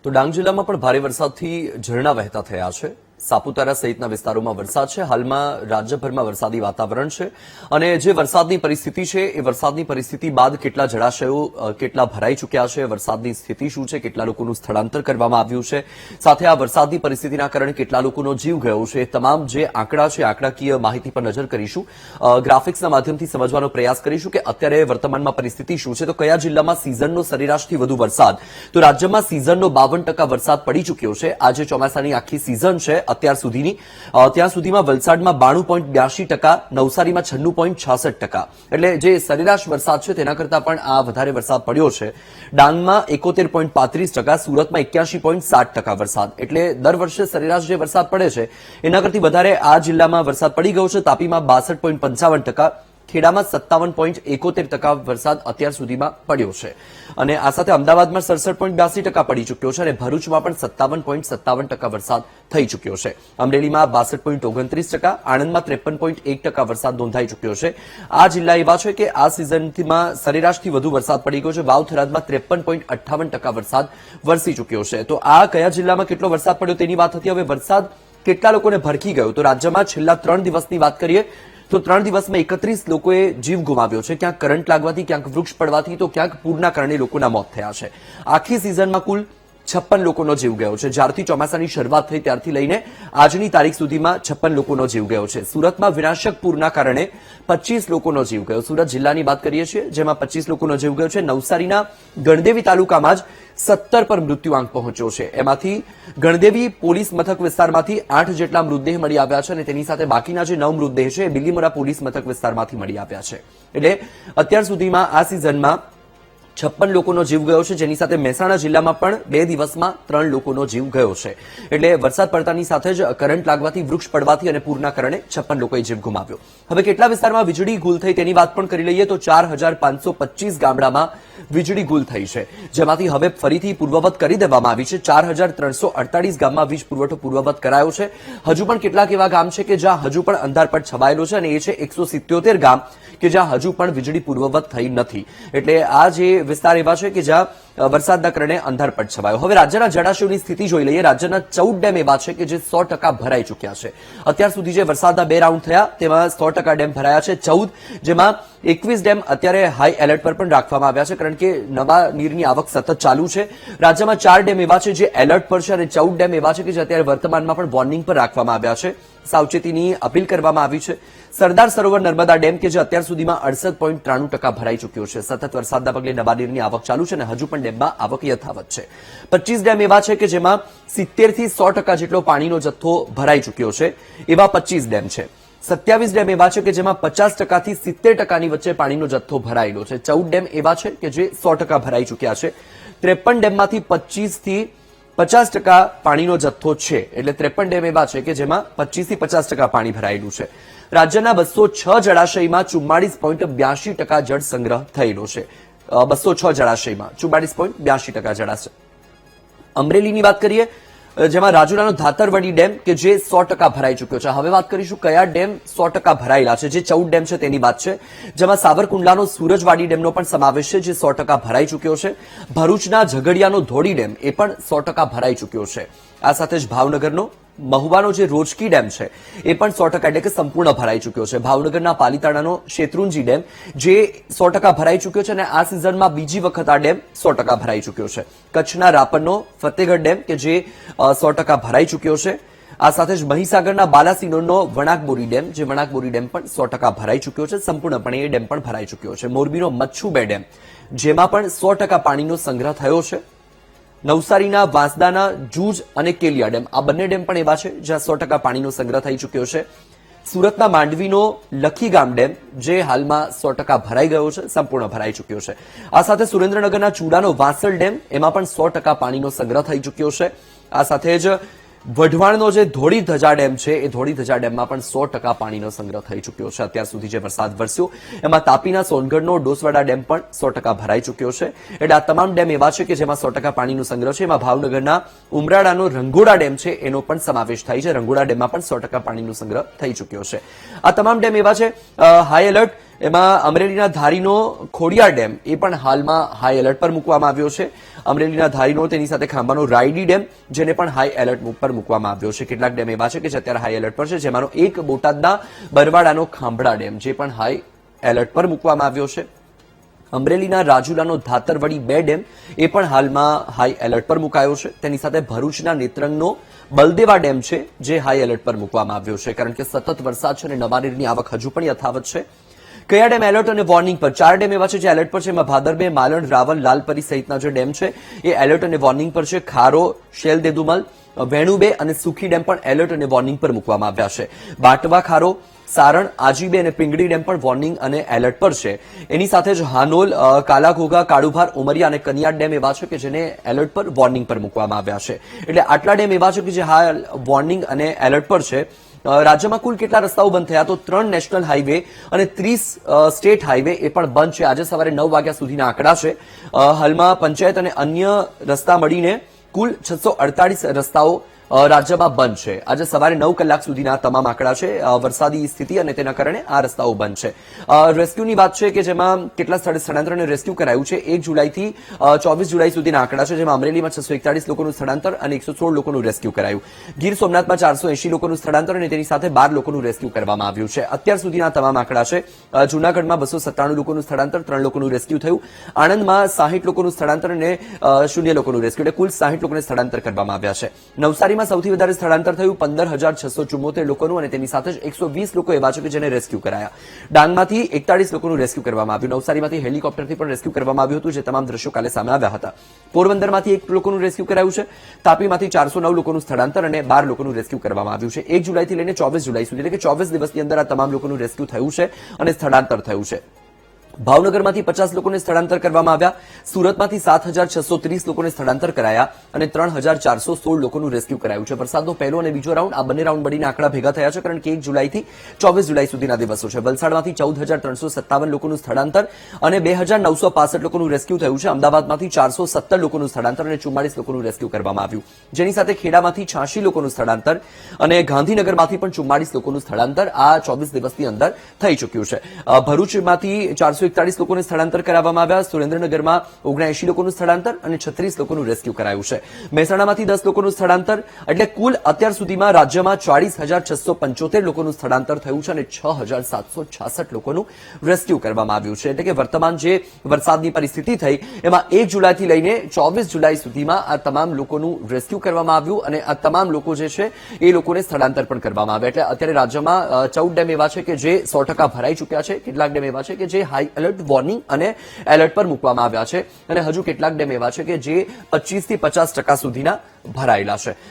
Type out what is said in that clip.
તો ડાંગ જિલ્લામાં પણ ભારે વરસાદથી ઝરણા વહેતા થયા છે. સાપુતારા સહિતના વિસ્તારોમાં વરસાદ છે. હાલમાં રાજ્યભરમાં વરસાદી વાતાવરણ છે અને જે વરસાદની પરિસ્થિતિ છે એ વરસાદની પરિસ્થિતિ બાદ કેટલા જળાશયો કેટલા ભરાઈ ચૂક્યા છે, વરસાદની સ્થિતિ શું છે, કેટલા લોકોનું સ્થળાંતર કરવામાં આવ્યું છે, સાથે આ વરસાદની પરિસ્થિતિના કારણે કેટલા લોકોનો જીવ ગયો છે, તમામ જે આંકડા છે આંકડાકીય માહિતી પર નજર કરીશું. ગ્રાફિક્સના માધ્યમથી સમજવાનો પ્રયાસ કરીશું કે અત્યારે વર્તમાનમાં પરિસ્થિતિ શું છે. તો કયા જિલ્લામાં સિઝનનો સરેરાશથી વધુ વરસાદ? તો રાજ્યમાં સિઝનનો 52% વરસાદ પડી ચૂક્યો છે. આજે ચોમાસાની આખી સિઝન છે અત્યાર સુધીની. ત્યાં સુધીમાં વલસાડમાં 92.82%, નવસારીમાં 96.66%, એટલે જે સરેરાશ વરસાદ છે તેના કરતા પણ આ વધારે વરસાદ પડ્યો છે. ડાંગમાં 71.35%, સુરતમાં 81.60% વરસાદ, એટલે દર વર્ષે સરેરાશ જે વરસાદ પડે છે એના કરતી વધારે આ જિલ્લામાં વરસાદ પડી ગયો છે. તાપીમાં 62.55%, ખેડામાં 57.71% વરસાદ અત્યાર સુધીમાં પડ્યો છે અને આ સાથે અમદાવાદમાં 67.82% પડી ચૂક્યો છે અને ભરૂચમાં પણ 57.57% વરસાદ થઈ ચૂક્યો છે. અમરેલીમાં 62.29%, આણંદમાં 53.1% વરસાદ નોંધાઈ ચૂક્યો છે. આ જિલ્લા એવા છે કે આ સિઝનમાં સરેરાશથી વધુ વરસાદ પડી ગયો છે. વાવ થરાદમાં 53.58% વરસાદ વરસી ચૂક્યો છે. તો આ કયા જિલ્લામાં કેટલો વરસાદ પડ્યો તેની વાત હતી. હવે વરસાદ કેટલા લોકોને ભરખી ગયો? તો રાજ્યમાં છેલ્લા 3 દિવસની વાત કરીએ તો 3 દિવસમાં 31 લોકોએ જીવ ગુમાવ્યો છે. ક્યાંક કરંટ લાગવાથી, ક્યાંક વૃક્ષ પડવાથી, તો ક્યાંક પૂરના કારણે લોકોના મોત થયા છે. આખી સિઝનમાં કુલ 56 લોકોનો જીવ ગયો છે. જ્યારથી ચોમાસાની શરૂઆત થઈ ત્યારથી લઈને આજની તારીખ સુધીમાં 56 લોકોનો જીવ ગયો છે. સુરતમાં વિનાશક પૂરના કારણે 25 લોકોનો જીવ ગયો. સુરત જિલ્લાની વાત કરીએ છીએ જેમાં 25 લોકોનો જીવ ગયો છે. નવસારીના ગણદેવી તાલુકામાં જ 17 પર મૃત્યુઆંક પહોંચ્યો છે. એમાંથી ગણદેવી પોલીસ મથક વિસ્તારમાંથી 8 જેટલા મૃતદેહ મળી આવ્યા છે અને તેની સાથે બાકીના જે 9 મૃતદેહ છે એ બિલીમોરા પોલીસ મથક વિસ્તારમાંથી મળી આવ્યા છે. એટલે અત્યાર સુધીમાં આ સિઝનમાં 56 લોકોનો જીવ ગયો છે, જેની સાથે મહેસાણા જિલ્લામાં પણ 2 દિવસમાં 3 લોકોનો જીવ ગયો છે. એટલે વરસાદ પડતાની સાથે જ કરંટ લાગવાથી, વૃક્ષ પડવાથી અને પૂરના કારણે 56 લોકોએ જીવ ગુમાવ્યો. હવે કેટલા વિસ્તારમાં વીજળી ગુલ થઈ તેની વાત પણ કરી લઈએ તો 4525 ગામડામાં વીજળી ગુલ થઈ છે, જેમાંથી હવે ફરીથી પૂર્વવત કરી દેવામાં આવી છે. 4348 ગામમાં વીજ પુરવઠો પૂર્વવત કરાયો છે. હજુ પણ કેટલાક એવા ગામ છે કે જ્યાં હજુ પણ અંધારપટ છવાયેલો છે અને એ છે 177 ગામ કે જ્યાં હજુ પણ વીજળી પૂર્વવત થઈ નથી. એટલે આ જે વિસ્તાર એવા છે કે જ્યાં વરસાદના કારણે અંધારપટ છવાયો. હવે રાજ્યના જળાશયોની સ્થિતિ જોઈ લઈએ. રાજ્યના 14 ડેમ એવા છે કે જે 100% ભરાઈ ચૂક્યા છે. અત્યાર સુધી જે વરસાદના 2 રાઉન્ડ થયા તેમાં 100% ડેમ ભરાયા છે. 14 જેમાં 21 ડેમ અત્યારે હાઈ એલર્ટ પર પણ રાખવામાં આવ્યા છે કારણ કે નવા નીરની આવક સતત ચાલુ છે. રાજ્યમાં 4 ડેમ એવા છે જે એલર્ટ પર છે અને 14 ડેમ એવા છે કે જે અત્યારે વર્તમાનમાં પણ વોર્નિંગ પર રાખવામાં આવ્યા છે. સાવચેતીની અપીલ કરવામાં આવી છે. સરદાર સરોવર નર્મદા ડેમ કે જે અત્યાર સુધીમાં 68.93% ભરાઈ ચૂક્યો છે. સતત વરસાદના પગલે નવા નીરની આવક ચાલુ છે અને હજુ પણ ડેમમાં આવક યથાવત છે. 25 ડેમ એવા છે કે જેમાં 70 થી 100% જેટલો પાણીનો જથ્થો ભરાઈ ચૂક્યો છે. એવા 25 ડેમ છે. 27 ડેમ એવા છે કે જેમાં 50% થી 70%ની વચ્ચે પાણીનો જથ્થો ભરાયેલો છે. 14 ડેમ એવા છે કે જે 100% ભરાઈ ચૂક્યા છે. 53 ડેમમાંથી 25 થી 50% પાણીનો જથ્થો છે. એટલે 53 ડેમ એવા છે કે જેમાં 25 થી 50% પાણી ભરાયેલું છે. રાજ્યના 206 જળાશયમાં 44.82% જળ સંગ્રહ થયેલો છે. 206 જળાશયમાં 44.82% જળાશય. અમરેલીની વાત કરીએ જેમાં રાજુલાનો ધાતરવડી ડેમ કે જે 100% ભરાઈ ચૂક્યો છે. હવે વાત કરીશું કયા ડેમ 100% ભરાયેલા છે. જે 14 ડેમ છે તેની વાત છે, જેમાં સાવરકુંડલાનો સૂરજવાડી ડેમનો પણ સમાવેશ છે જે 100% ભરાઈ ચૂક્યો છે. ભરૂચના ઝઘડિયાનો ધોડી ડેમ એ પણ 100% ભરાઈ ચૂક્યો છે. આ સાથે જ ભાવનગરનો મહુવાનો જે રોજકી ડેમ છે એ પણ 100% એટલે કે સંપૂર્ણ ભરાઈ ચૂક્યો છે. ભાવનગરના પાલીતાણાનો શેત્રુંજી ડેમ જે 100% ભરાઈ ચૂક્યો છે અને આ સિઝનમાં બીજી વખત આ ડેમ 100% ભરાઈ ચૂક્યો છે. કચ્છના રાપરનો ફતેગઢ ડેમ કે જે 100% ભરાઈ ચૂક્યો છે. આ સાથે જ મહીસાગરના બાલાસિનોરનો વણાકબોરી ડેમ જે વણાકબોરી ડેમ પણ 100% ભરાઈ ચૂક્યો છે. સંપૂર્ણપણે એ ડેમ પણ ભરાઈ ચૂક્યો છે. મોરબીનો મચ્છુબે ડેમ જેમાં પણ 100% પાણીનો સંગ્રહ થયો છે. નવસારીના વાંસદાના જૂજ અને કેલિયા ડેમ, આ બંને ડેમ પણ એવા છે જ્યાં 100% પાણીનો સંગ્રહ થઈ ચૂક્યો છે. સુરતના માંડવીનો લખીગામ ડેમ જે હાલમાં 100% ભરાઈ ગયો છે, સંપૂર્ણ ભરાઈ ચૂક્યો છે. આ સાથે સુરેન્દ્રનગરના ચૂડાનો વાસલ ડેમ એમાં પણ 100% પાણીનો સંગ્રહ થઈ ચૂક્યો છે. આ સાથે જ વઢવાણનો જે ધોળી ધજા ડેમ છે એ ધોળી ધજા ડેમમાં પણ 100% પાણીનો સંગ્રહ થઈ ચૂક્યો છે. અત્યાર સુધી જે વરસાદ વરસ્યો એમાં તાપીના સોનગઢનો ડોસવાડા ડેમ પણ 100% ભરાઈ ચૂક્યો છે. એટલે આ તમામ ડેમ એવા છે કે જેમાં 100% પાણીનો સંગ્રહ છે. એમાં ભાવનગરના ઉમરાળાનો રંગોડા ડેમ છે એનો પણ સમાવેશ થાય છે. રંગોડા ડેમમાં પણ 100% પાણીનો સંગ્રહ થઈ ચૂક્યો છે. આ તમામ ડેમ એવા છે હાઈ એલર્ટ એમાં અમરેલીના ધારીનો ખોડિયાર ડેમ એ પણ હાલમાં હાઈ એલર્ટ પર મૂકવામાં આવ્યો છે. અમરેલીના ધારીનો તેની સાથે ખાંભાનો રાયડી ડેમ જેને પણ હાઈ એલર્ટ પર મૂકવામાં આવ્યો છે. કેટલાક ડેમ એવા છે કે જે અત્યારે હાઈ એલર્ટ પર છે, જેમાંનો એક બોટાદના બરવાડાનો ખાંભડા ડેમ જે પણ હાઈ એલર્ટ પર મૂકવામાં આવ્યો છે. અમરેલીના રાજુલાનો ધાતરવડી 2 ડેમ એ પણ હાલમાં હાઈ એલર્ટ પર મુકાયો છે. તેની સાથે ભરૂચના નેત્રંગનો બલદેવા ડેમ છે જે હાઈ એલર્ટ પર મૂકવામાં આવ્યો છે, કારણ કે સતત વરસાદ છે અને નવા નીરની આવક હજુ પણ યથાવત છે. કયા ડેમ એલર્ટ અને વોર્નિંગ પર? 4 ડેમ એવા છે જે એલર્ટ પર છે. એમાં ભાદરબે, માલણ, રાવલ, લાલપરી સહિતના જે ડેમ છે એ એલર્ટ અને વોર્નિંગ પર છે. ખારો, શેલદેદુમલ, વેણુબે અને સુખી ડેમ પણ એલર્ટ અને વોર્નિંગ પર મૂકવામાં આવ્યા છે. બાટવા, ખારો, સારણ, આજીબે અને પિંગળી ડેમ પણ વોર્નિંગ અને એલર્ટ પર છે. એની સાથે જ હાનોલ, કાલાઘોઘા, કાળુભાર, ઉમરિયા અને કનિયાડ ડેમ એવા છે કે જેને એલર્ટ પર વોર્નિંગ પર મૂકવામાં આવ્યા છે. એટલે આટલા ડેમ એવા છે કે જે હાલ વોર્નિંગ અને એલર્ટ પર છે. રાજ્યમાં કુલ કેટલા રસ્તાઓ બંધ થયા? તો 3 નેશનલ હાઈવે અને 30 સ્ટેટ હાઈવે એ પણ બંધ છે. આજે સવારે 9 વાગ્યા સુધીના આંકડા છે. હાલમાં પંચાયત અને અન્ય રસ્તા મળીને કુલ 648 રસ્તાઓ રાજ્યમાં બંધ છે. આજે સવારે 9 કલાક સુધીના તમામ આંકડા છે. વરસાદી સ્થિતિ અને તેના કારણે આ રસ્તાઓ બંધ છે. રેસ્ક્યુની વાત છે કે જેમાં કેટલા સ્થળે સ્થળાંતર અને રેસ્ક્યુ કરાયું છે. 1 જુલાઈથી 24 જુલાઈ સુધીના આંકડા છે, જેમાં અમરેલીમાં 641 લોકોનું સ્થળાંતર અને 116 લોકોનું રેસ્ક્યુ કરાયું. ગીર સોમનાથમાં 480 લોકોનું સ્થળાંતર અને તેની સાથે 12 લોકોનું રેસ્ક્યુ કરવામાં આવ્યું છે. અત્યાર સુધીના તમામ આંકડા છે. જૂનાગઢમાં 297 લોકોનું સ્થળાંતર, 3 લોકોનું રેસ્ક્યુ થયું. આણંદમાં 60 લોકોનું સ્થળાંતર અને 0 લોકોનું રેસ્ક્યુ, એટલે કુલ 60 લોકોને સ્થળાંતર કરવામાં આવ્યા છે. નવસારીમાં સૌથી વધારે સ્થળાંતર થયું 15,674 લોકોનું અને તેની સાથે જ 120 લોકો એવા છે કે જેને રેસ્ક્યુ કરાયા. ડાંગમાંથી 41 લોકોનું રેસ્ક્યુ કરવામાં આવ્યું. નવસારીમાંથી હેલિકોપ્ટરથી પણ રેસ્ક્યુ કરવામાં આવ્યું હતું, જે તમામ દ્રશ્યો કાલે સામે આવ્યા હતા. પોરબંદરમાંથી 1 લોકોનું રેસ્ક્યુ કરાયું છે. તાપીમાંથી 409 લોકોનું સ્થળાંતર અને 12 લોકોનું રેસ્ક્યુ કરવામાં આવ્યું છે. 1 જુલાઈથી લઈને 24 જુલાઈ સુધી, એટલે કે 24 દિવસની અંદર આ તમામ લોકોનું રેસ્ક્યુ થયું છે અને સ્થળાંતર થયું છે. ભાવનગરમાંથી 50 લોકોને સ્થળાંતર કરવામાં આવ્યા. સુરતમાંથી 7,630 લોકોને સ્થળાંતર કરાયા અને 3,416 લોકોનું રેસ્ક્યુ કરાયું છે. વરસાદનો પહેલો અને બીજો રાઉન્ડ, આ બંને રાઉન્ડ મળીને આંકડા ભેગા થયા છે, કારણ કે 1 જુલાઈથી 24 જુલાઈ સુધીના દિવસો છે. વલસાડમાંથી 14,357 લોકોનું સ્થળાંતર અને 2,965 લોકોનું રેસ્ક્યુ થયું છે. અમદાવાદમાંથી 417 લોકોનું સ્થળાંતર અને 44 લોકોનું રેસ્ક્યુ કરવામાં આવ્યું, જેની સાથે ખેડામાંથી 86 લોકોનું સ્થળાંતર અને ગાંધીનગરમાંથી પણ 44 લોકોનું સ્થળાંતર આ 24 દિવસની અંદર થઈ ચૂક્યું છે. ભરૂચમાંથી 441 લોકોને સ્થળાંતર કરાવવામાં આવ્યા. સુરેન્દ્રનગરમાં 79 લોકોનું સ્થળાંતર અને 36 લોકોનું રેસ્ક્યુ કરાયું છે. મહેસાણામાંથી 10 લોકોનું સ્થળાંતર, એટલે કુલ અત્યાર સુધીમાં રાજ્યમાં 40,675 લોકોનું સ્થળાંતર થયું છે અને 6,766 લોકોનું રેસ્ક્યુ કરવામાં આવ્યું છે. એટલે કે વર્તમાન જે વરસાદની પરિસ્થિતિ થઈ એમાં 1 જુલાઈથી લઈને 24 જુલાઈ સુધીમાં આ તમામ લોકોનું રેસ્ક્યુ કરવામાં આવ્યું અને આ તમામ લોકો જે છે એ લોકોને સ્થળાંતર પણ કરવામાં આવ્યા. એટલે અત્યારે રાજ્યમાં 14 ડેમ એવા છે કે જે 100% ભરાઈ ચૂક્યા છે. કેટલાક ડેમ એવા છે કે જે હાઈ એલર્ટ, વોર્નિંગ અને એલર્ટ પર મૂકવામાં આવ્યા છે અને હજુ કેટલાક ડેમ એવા છે કે જે 25 થી 50% સુધીના ભરાયેલા છે.